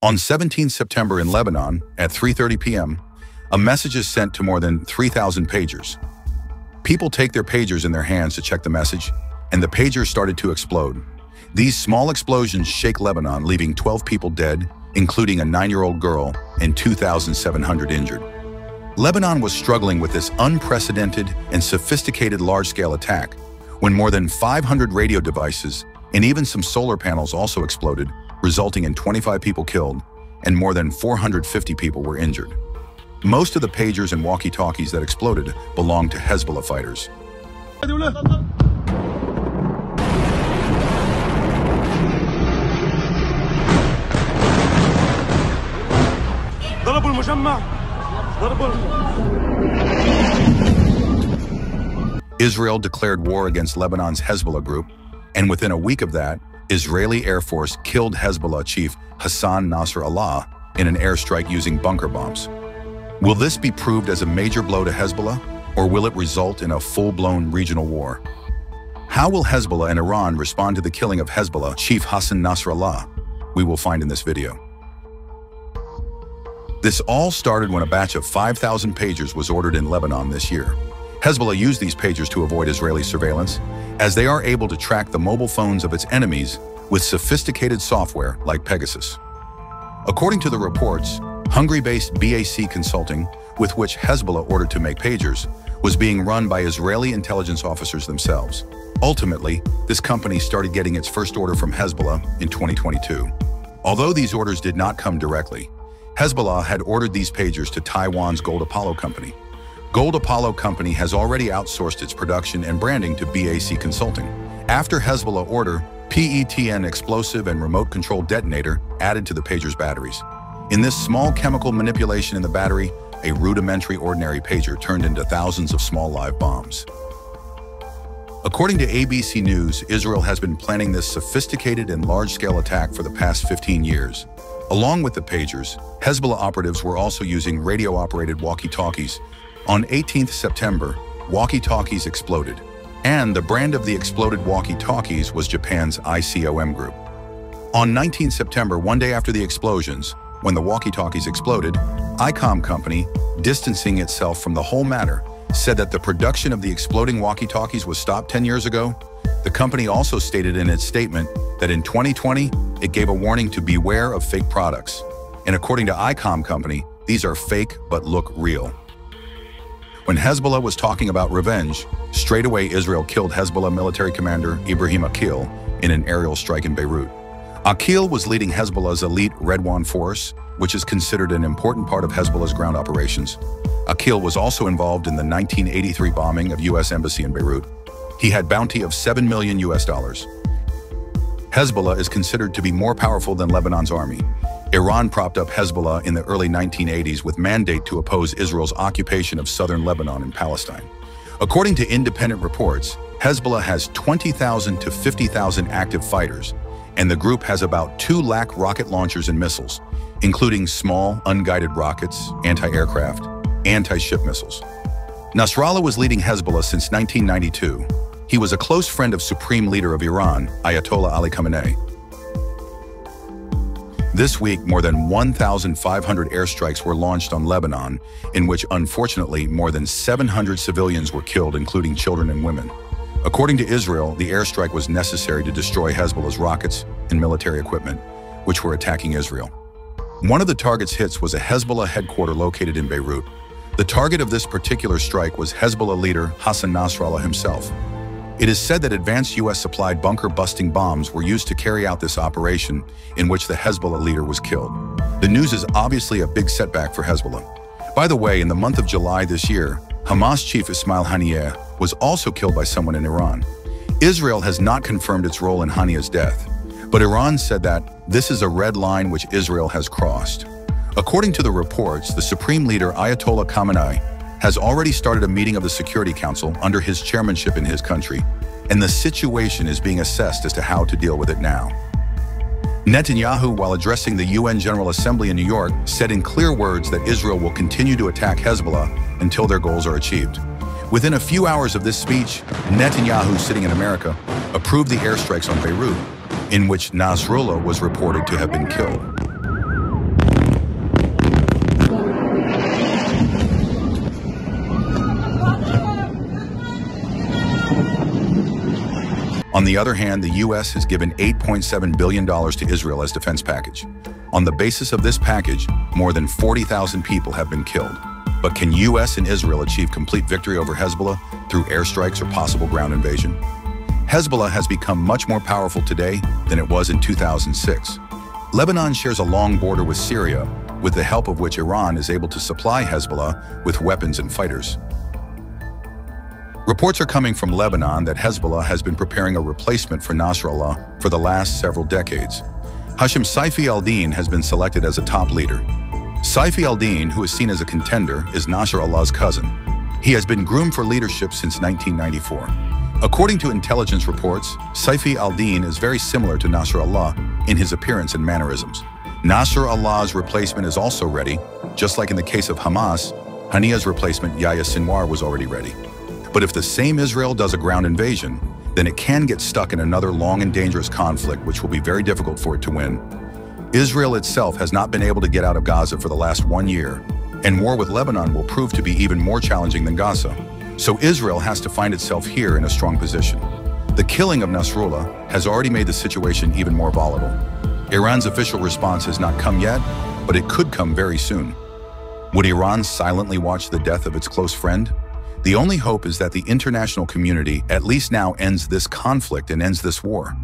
On 17 September in Lebanon, at 3:30 p.m., a message is sent to more than 3,000 pagers. People take their pagers in their hands to check the message, and the pagers started to explode. These small explosions shake Lebanon, leaving 12 people dead, including a 9-year-old girl, and 2,700 injured. Lebanon was struggling with this unprecedented and sophisticated large-scale attack when more than 500 radio devices and even some solar panels also exploded, resulting in 25 people killed and more than 450 people were injured. Most of the pagers and walkie-talkies that exploded belonged to Hezbollah fighters. Israel declared war against Lebanon's Hezbollah group, and within a week of that, Israeli Air Force killed Hezbollah chief Hassan Nasr Allah in an airstrike using bunker bombs. Will this be proved as a major blow to Hezbollah, or will it result in a full-blown regional war? How will Hezbollah and Iran respond to the killing of Hezbollah chief Hassan Nasr Allah? We will find in this video. This all started when a batch of 5,000 pagers was ordered in Lebanon this year. Hezbollah used these pagers to avoid Israeli surveillance, as they are able to track the mobile phones of its enemies with sophisticated software like Pegasus. According to the reports, Hungary-based BAC Consulting, with which Hezbollah ordered to make pagers, was being run by Israeli intelligence officers themselves. Ultimately, this company started getting its first order from Hezbollah in 2022. Although these orders did not come directly, Hezbollah had ordered these pagers to Taiwan's Gold Apollo Company. Gold Apollo Company has already outsourced its production and branding to BAC Consulting. After Hezbollah order, PETN explosive and remote control detonator added to the pager's batteries. In this small chemical manipulation in the battery, a rudimentary ordinary pager turned into thousands of small live bombs. According to ABC News, Israel has been planning this sophisticated and large-scale attack for the past 15 years. Along with the pagers, Hezbollah operatives were also using radio-operated walkie-talkies. On 18th September, walkie-talkies exploded, and the brand of the exploded walkie-talkies was Japan's ICOM group. On 19th September, one day after the explosions, when the walkie-talkies exploded, ICOM Company, distancing itself from the whole matter, said that the production of the exploding walkie-talkies was stopped 10 years ago. The company also stated in its statement that in 2020, it gave a warning to beware of fake products. And according to ICOM Company, these are fake but look real. When Hezbollah was talking about revenge, straight away Israel killed Hezbollah military commander Ibrahim Akil in an aerial strike in Beirut. Akil was leading Hezbollah's elite Redwan force, which is considered an important part of Hezbollah's ground operations. Akil was also involved in the 1983 bombing of U.S. Embassy in Beirut. He had bounty of $7 million. Hezbollah is considered to be more powerful than Lebanon's army. Iran propped up Hezbollah in the early 1980s with mandate to oppose Israel's occupation of southern Lebanon and Palestine. According to independent reports, Hezbollah has 20,000 to 50,000 active fighters, and the group has about 2 lakh rocket launchers and missiles, including small, unguided rockets, anti-aircraft, anti-ship missiles. Nasrallah was leading Hezbollah since 1992. He was a close friend of Supreme Leader of Iran, Ayatollah Ali Khamenei. This week, more than 1,500 airstrikes were launched on Lebanon, in which unfortunately more than 700 civilians were killed, including children and women. According to Israel, the airstrike was necessary to destroy Hezbollah's rockets and military equipment, which were attacking Israel. One of the target's hits was a Hezbollah headquarters located in Beirut. The target of this particular strike was Hezbollah leader Hassan Nasr Allah himself. It is said that advanced U.S.-supplied bunker-busting bombs were used to carry out this operation, in which the Hezbollah leader was killed. The news is obviously a big setback for Hezbollah. By the way, in the month of July this year, Hamas chief Ismail Haniyeh was also killed by someone in Iran. Israel has not confirmed its role in Haniyeh's death, but Iran said that this is a red line which Israel has crossed. According to the reports, the Supreme Leader Ayatollah Khamenei has already started a meeting of the Security Council under his chairmanship in his country, and the situation is being assessed as to how to deal with it now. Netanyahu, while addressing the UN General Assembly in New York, said in clear words that Israel will continue to attack Hezbollah until their goals are achieved. Within a few hours of this speech, Netanyahu, sitting in America, approved the airstrikes on Beirut, in which Nasrallah was reported to have been killed. On the other hand, the U.S. has given $8.7 billion to Israel as defense package. On the basis of this package, more than 40,000 people have been killed. But can U.S. and Israel achieve complete victory over Hezbollah through airstrikes or possible ground invasion? Hezbollah has become much more powerful today than it was in 2006. Lebanon shares a long border with Syria, with the help of which Iran is able to supply Hezbollah with weapons and fighters. Reports are coming from Lebanon that Hezbollah has been preparing a replacement for Nasrallah for the last several decades. Hashim Saifi al-Din has been selected as a top leader. Saifi al-Din, who is seen as a contender, is Nasrallah's cousin. He has been groomed for leadership since 1994. According to intelligence reports, Saifi al-Din is very similar to Nasrallah in his appearance and mannerisms. Nasrallah's replacement is also ready, just like in the case of Hamas, Haniya's replacement Yahya Sinwar was already ready. But if the same Israel does a ground invasion, then it can get stuck in another long and dangerous conflict which will be very difficult for it to win. Israel itself has not been able to get out of Gaza for the last 1 year, and war with Lebanon will prove to be even more challenging than Gaza. So Israel has to find itself here in a strong position. The killing of Nasrallah has already made the situation even more volatile. Iran's official response has not come yet, but it could come very soon. Would Iran silently watch the death of its close friend? The only hope is that the international community at least now ends this conflict and ends this war.